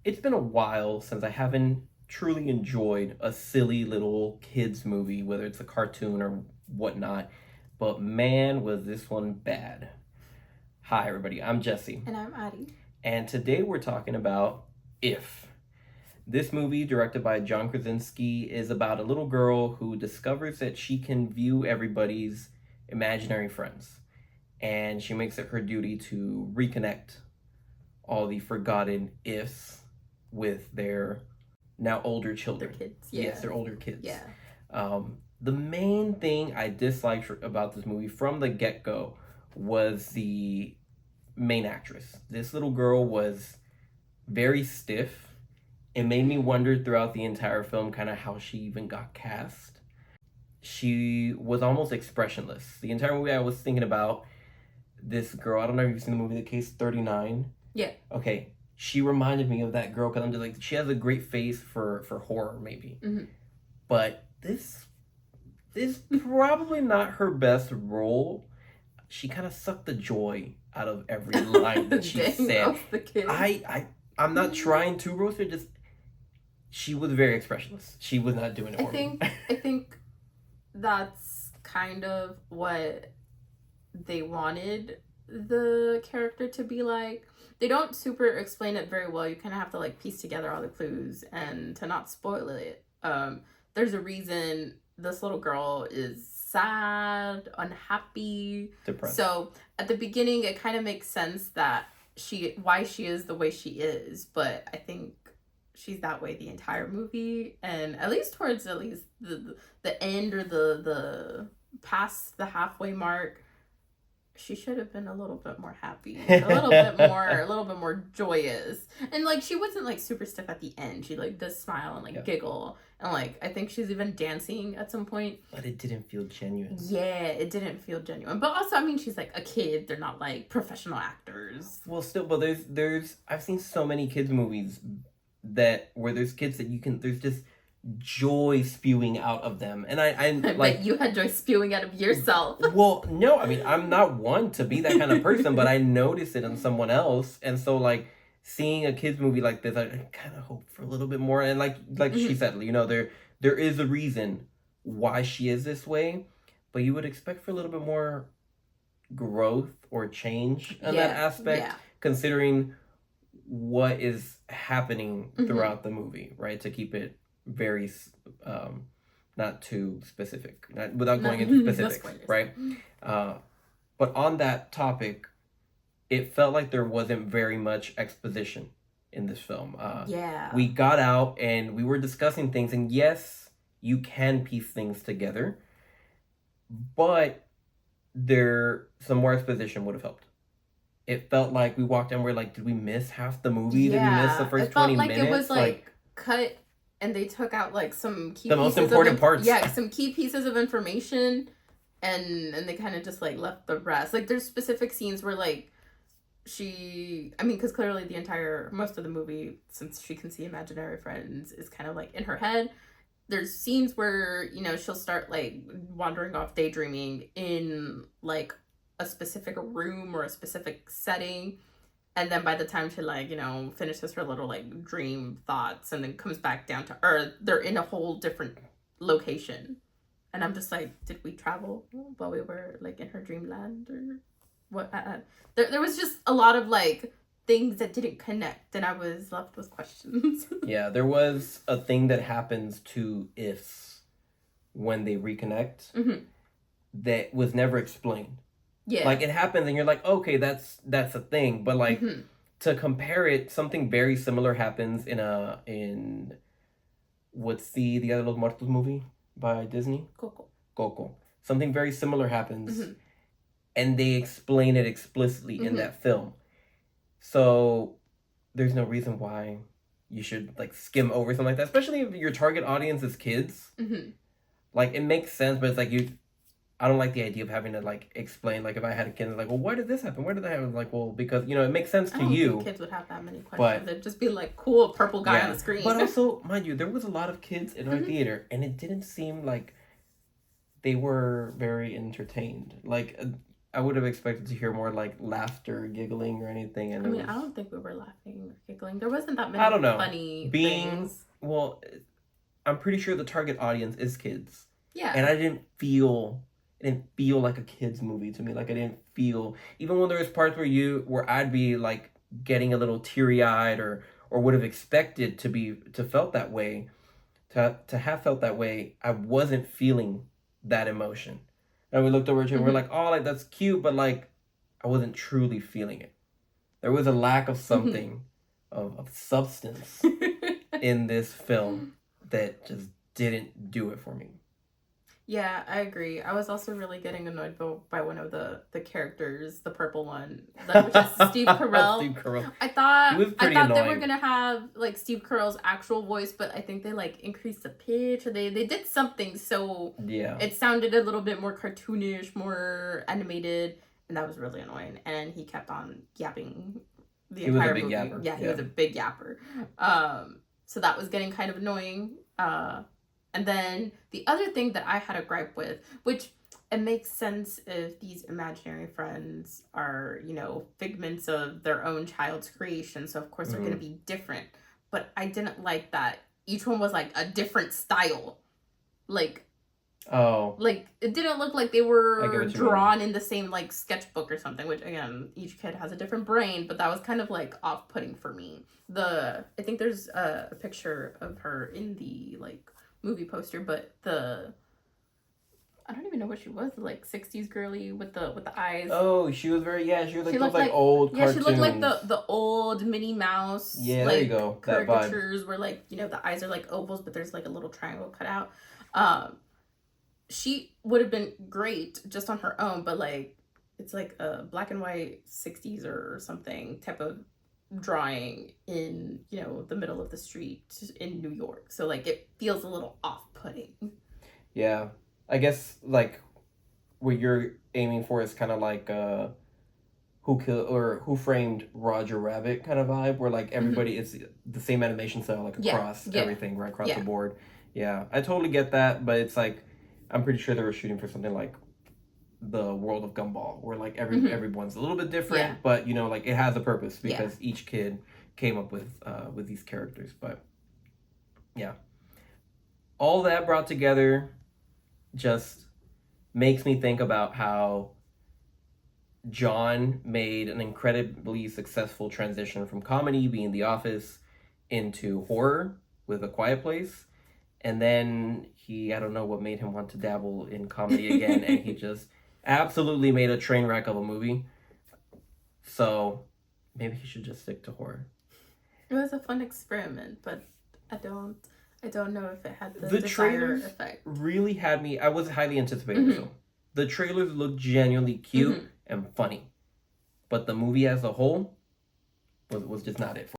It's been a while since I haven't truly enjoyed a silly little kids movie, whether it's a cartoon or whatnot. But man, was this one bad. Hi, everybody. I'm Jesse. And I'm Addie. And today we're talking about If. This movie, directed by John Krasinski, is about a little girl who discovers that she can view everybody's imaginary friends. And she makes it her duty to reconnect all the forgotten ifs with their now older children. Their kids, yeah. Yes, their older kids. Yeah. The main thing I disliked about this movie from the get-go was the main actress. This little girl was very stiff. It made me wonder throughout the entire film kind of how she even got cast. She was almost expressionless. The entire movie I was thinking about this girl. I don't know if you've seen the movie The Case 39. Yeah. Okay. She reminded me of that girl because I'm just like, she has a great face for horror, maybe. Mm-hmm. But this is probably not her best role. She kind of sucked the joy out of every line that she said. The kid. I'm not trying to roast her. Just she was very expressionless. She was not doing it for me. I think that's kind of what they wanted the character to be like. They don't super explain it very well. You kind of have to like piece together all the clues, and to not spoil it, there's a reason this little girl is sad, unhappy, depressed. So at the beginning it kind of makes sense that why she is the way she is, but I think she's that way the entire movie, and at least the end, or the past the halfway mark, she should have been a little bit more happy, a little bit more joyous, and like she wasn't like super stiff at the end. She like does smile and like giggle, and like I think she's even dancing at some point. But it didn't feel genuine. Yeah, it didn't feel genuine. But also, I mean, she's like a kid. They're not like professional actors. Well, still, but there's I've seen so many kids movies where there's kids that there's just joy spewing out of them, and I like bet you had joy spewing out of yourself. Well, no, I mean I'm not one to be that kind of person, but I notice it in someone else, and so like seeing a kids movie like this, I kind of hope for a little bit more, and like she said, there is a reason why she is this way, but you would expect for a little bit more growth or change in that aspect, considering what is happening throughout the movie, right? To keep it very not too specific, without going into specifics, right? But on that topic, it felt like there wasn't very much exposition in this film. We got out and we were discussing things, and yes, you can piece things together, but some more exposition would have helped. It felt like we walked in, we're like, did we miss half the movie? Did we miss the first 20 minutes? It was like cut, and they took out like some key the most important parts. Yeah, some key pieces of information, and they kind of just like left the rest. Like there's specific scenes where like because clearly most of the movie, since she can see imaginary friends, is kind of like in her head. There's scenes where, she'll start like wandering off, daydreaming in like a specific room or a specific setting, and then by the time she like finishes her little like dream thoughts and then comes back down to earth, they're in a whole different location, and I'm just like, did we travel while we were like in her dreamland or what? There was just a lot of like things that didn't connect, and I was left with questions. Yeah, there was a thing that happens to ifs when they reconnect that was never explained. Yeah. Like, it happens and you're like, okay, that's a thing. But, like, to compare it, something very similar happens in what's the Dia de los Muertos movie by Disney? Coco. Something very similar happens. And they explain it explicitly in that film. So, there's no reason why you should, like, skim over something like that. Especially if your target audience is kids. Like, it makes sense, but it's like I don't like the idea of having to like explain, like if I had a kid, like, well, why did this happen? Where did that happen? Like, well, because it makes sense to you. Kids would have that many questions. They'd just be like, cool, purple guy on the screen. But also, mind you, there was a lot of kids in our theater, and it didn't seem like they were very entertained. Like I would have expected to hear more like laughter, giggling, or anything. And I it mean, was, I don't think we were laughing or giggling. There wasn't that I many don't know, funny being things. well. I'm pretty sure the target audience is kids, Yeah. and I didn't feel like a kids movie to me. Like I didn't feel, even when there was parts where I'd be like getting a little teary eyed, or would have expected to felt that way, to have felt that way. I wasn't feeling that emotion, and we looked over at you and we're Mhm. like, oh, like that's cute, but like I wasn't truly feeling it. There was a lack of something, of substance in this film that just didn't do it for me. Yeah, I agree. I was also really getting annoyed by one of the characters, the purple one, which is Steve Carell. Steve Carell. I He thought was I pretty thought they were annoying. gonna have like Steve Carell's actual voice, but I think they like increased the pitch, or they did something so Yeah. it sounded a little bit more cartoonish, more animated, and that was really annoying. And he kept on yapping the He was a entire big movie. yapper, Yeah, he yeah. was a big yapper. So that was getting kind of annoying. And then the other thing that I had a gripe with, which it makes sense if these imaginary friends are, you know, figments of their own child's creation. So of course they're going to be different. But I didn't like that each one was like a different style. Like Oh. Like it didn't look like they I get were what you mean. drawn in the same like sketchbook or something, which again, each kid has a different brain, but that was kind of like off-putting for me. I think there's a picture of her in the like movie poster, but I don't even know what she was, like 60s girly with the eyes. Oh, she was very, yeah, she was like She those looked like like old yeah, cartoons. she looked like the old Minnie Mouse. Yeah, like, there you go. That vibe. caricatures where like, you know, the eyes are like ovals, but there's like a little triangle cut out. She would have been great just on her own, but like it's like a black and white 60s or something type of drawing in, you know, the middle of the street in New York. So like it feels a little off-putting. Yeah. I guess like what you're aiming for is kind of like Who Framed Roger Rabbit kind of vibe, where like everybody is the same animation style, like across everything, right across the board. Yeah, I totally get that, but it's like I'm pretty sure they were shooting for something like the World of Gumball, where like everyone's a little bit different, but you know, like it has a purpose because each kid came up with these characters. But yeah, all that brought together just makes me think about how John made an incredibly successful transition from comedy, being The Office, into horror with A Quiet Place. And then I don't know what made him want to dabble in comedy again, and he just absolutely made a train wreck of a movie. So maybe he should just stick to horror. It was a fun experiment, but I don't know if it had the desired trailers effect. Really had me. I was highly anticipating this film. The trailers looked genuinely cute and funny, but the movie as a whole was just not it.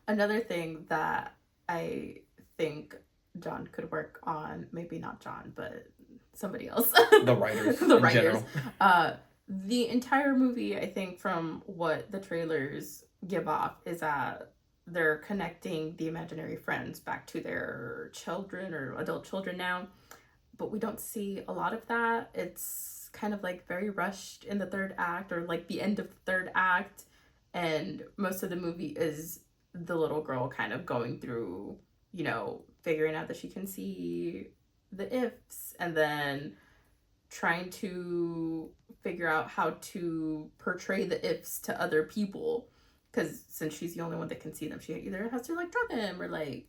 Another thing that I think John could work on, maybe not John, but somebody else. The writers. The in writers. General. The entire movie, I think, from what the trailers give off, is that they're connecting the imaginary friends back to their children or adult children now. But we don't see a lot of that. It's kind of like very rushed in the third act, or like the end of the third act. And most of the movie is the little girl kind of going through, you know, figuring out that she can see the ifs, and then trying to figure out how to portray the ifs to other people. Because since she's the only one that can see them, she either has to like draw them or like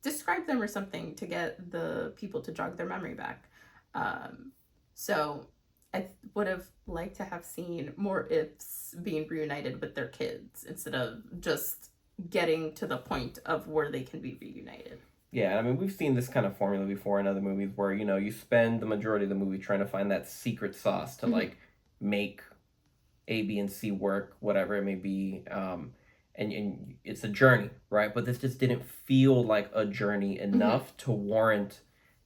describe them or something to get the people to jog their memory back. So I would have liked to have seen more ifs being reunited with their kids instead of just getting to the point of where they can be reunited. Yeah, I mean, we've seen this kind of formula before in other movies where, you know, you spend the majority of the movie trying to find that secret sauce to like make A, B, and C work, whatever it may be. And it's a journey, right? But this just didn't feel like a journey enough to warrant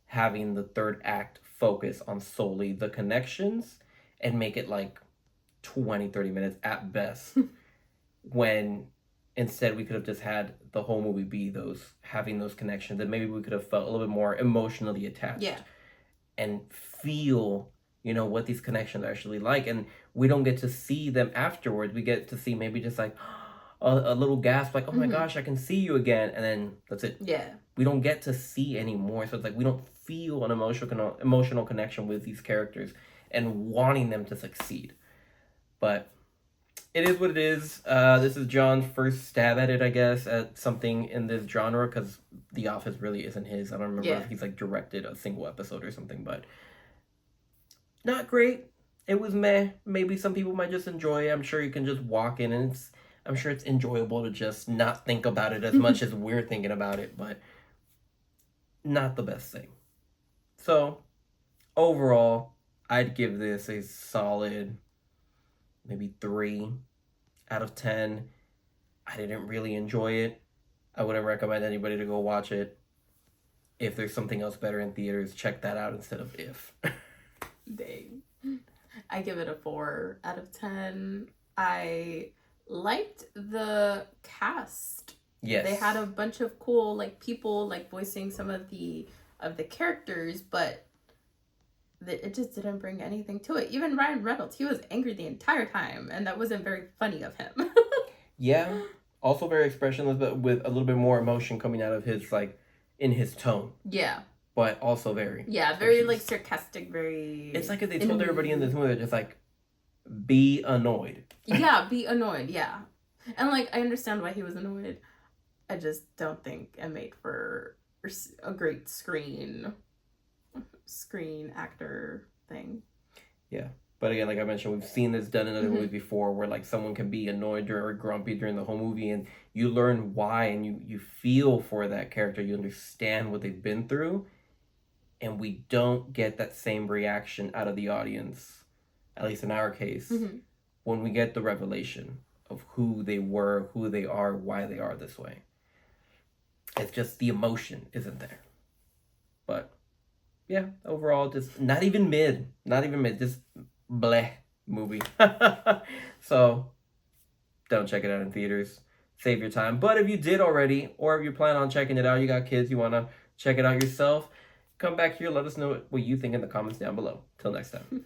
having the third act focus on solely the connections and make it like 20-30 minutes at best. When instead we could have just had the whole movie be having those connections, and maybe we could have felt a little bit more emotionally attached. Yeah. And feel you know, what these connections are actually like. And we don't get to see them afterwards. We get to see maybe just like a little gasp, like, oh my gosh, I can see you again. And then that's it. Yeah. We don't get to see anymore. So it's like we don't feel an emotional connection with these characters and wanting them to succeed. But it is what it is. This is John's first stab at it, I guess, at something in this genre, because The Office really isn't his. I don't remember if he's like directed a single episode or something, but not great. It was meh. Maybe some people might just enjoy it. I'm sure you can just walk in and I'm sure it's enjoyable to just not think about it as much as we're thinking about it, but not the best thing. So, overall, I'd give this a solid maybe 3 out of 10. I didn't really enjoy it. I wouldn't recommend anybody to go watch it. If there's something else better in theaters, check that out instead of If. Dang. I give it a 4 out of 10. I liked the cast. Yes. They had a bunch of cool like people like voicing some of the characters, but it just didn't bring anything to it. Even Ryan Reynolds, he was angry the entire time, and that wasn't very funny of him. Yeah. Also very expressionless, but with a little bit more emotion coming out of his, like, in his tone. Yeah. But also very. Yeah, very, like, sarcastic, very... It's like if they told everybody in this movie, they're just like, be annoyed. Yeah, be annoyed, yeah. And, like, I understand why he was annoyed. I just don't think it made for a great screen actor thing. Yeah. But again, like I mentioned, we've seen this done in other movies before where like someone can be annoyed or grumpy during the whole movie and you learn why and you feel for that character. You understand what they've been through. And we don't get that same reaction out of the audience, at least in our case, when we get the revelation of who they were, who they are, why they are this way. It's just the emotion isn't there. But yeah, overall, just not even mid, just bleh movie. So don't check it out in theaters. Save your time. But if you did already, or if you plan on checking it out, you got kids, you want to check it out yourself, come back here, let us know what you think in the comments down below. Till next time.